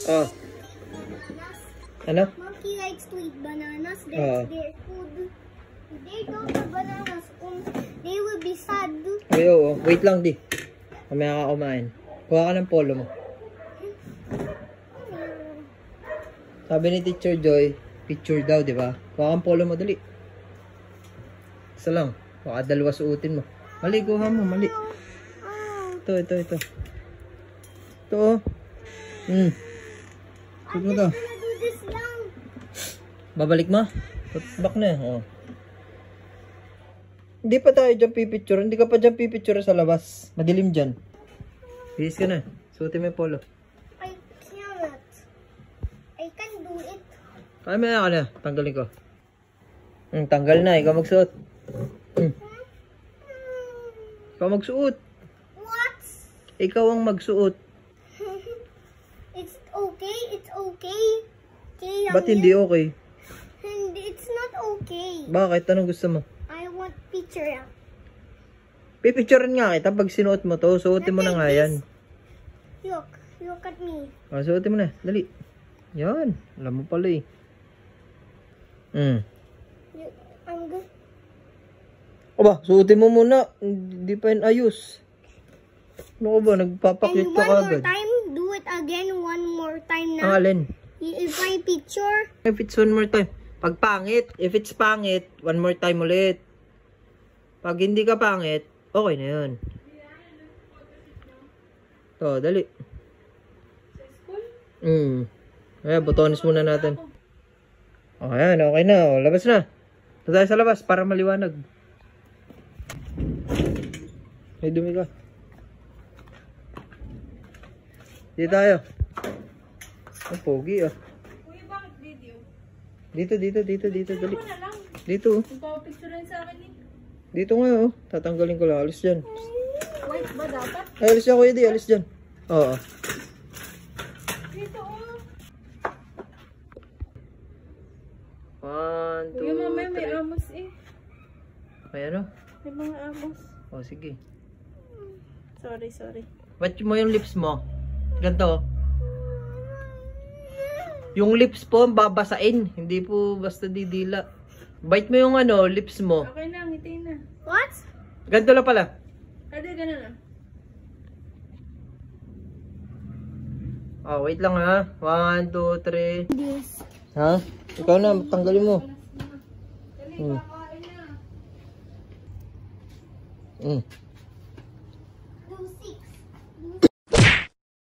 Oh. Ano? Monkey likes to eat bananas. That's their food. If they don't have bananas, they will be sad. Ay, oo. Wait lang, di. Mamaya ka kumain. Kuha ka ng polo mo. Sabi ni Teacher Joy, picture daw, di ba? Kuha kang polo mo, dali. Isa lang. Baka dalawa suotin mo. Mali, kuha mo, mali. Ito. Ito, oh. Suot mo to. Babalik mo? Back na, oh. Hindi pa tayo dyan pipicture. Hindi ka pa dyan pipicture sa labas. Madilim dyan. Bihis ka na. Suotin mo yung polo. I cannot. I can do it. Ay, maya ka na. Tanggalin ko. Tanggal na. Ikaw magsuot. Ikaw magsuot. What? Ikaw ang magsuot. It's okay. It's okay. Okay, Ba't hindi okay? It's not okay. Bakit? Anong gusto mo? I want picture. Pipicturean nga kita pag sinuot mo to. Suotin mo na nga yan. Look at me. Oh, suotin mo na. Dali. Yan. Alam mo pala eh. I'm good. Aba, suotin mo muna. Hindi pa yun ayos. Ano ka ba? Nagpapakyut ka agad. And one more time. Do it again. One more time now. Ang alin? If I picture. If it's one more time. Pag pangit. If it's pangit, one more time ulit. Pag hindi ka pangit, okay na yun. To, dali. Ayan, botones muna natin. O, ayan, okay na. O, labas na. Ito tayo sa labas para maliwanag. May dumi ka. Dito tayo. Ang pogi ah. Kuya, bakit video? Dito, dali. Ano na lang? Dito. Ipapapicture rin sa akin eh. Dito nga oh. Tatanggalin ko lang. Alis dyan. White ba dapat? Ay, alis dyan kuya di. Alis dyan. Oo. Dito oh. 1, 2, Kuya, mamaya may 3. amos eh. May ano? May mga amos. Oh, sige. Sorry. Ba't mo yung lips mo? Ganto. Yung lips po, babasain. Hindi po basta didila. Bite mo yung ano, lips mo. Okay na, ngiti na. What? Ganto lang pala. Ate, gano'n na. Oh, wait lang ha. 1, 2, 3. This. Ha? Ikaw na, tanggalin mo. Dali, kakain na.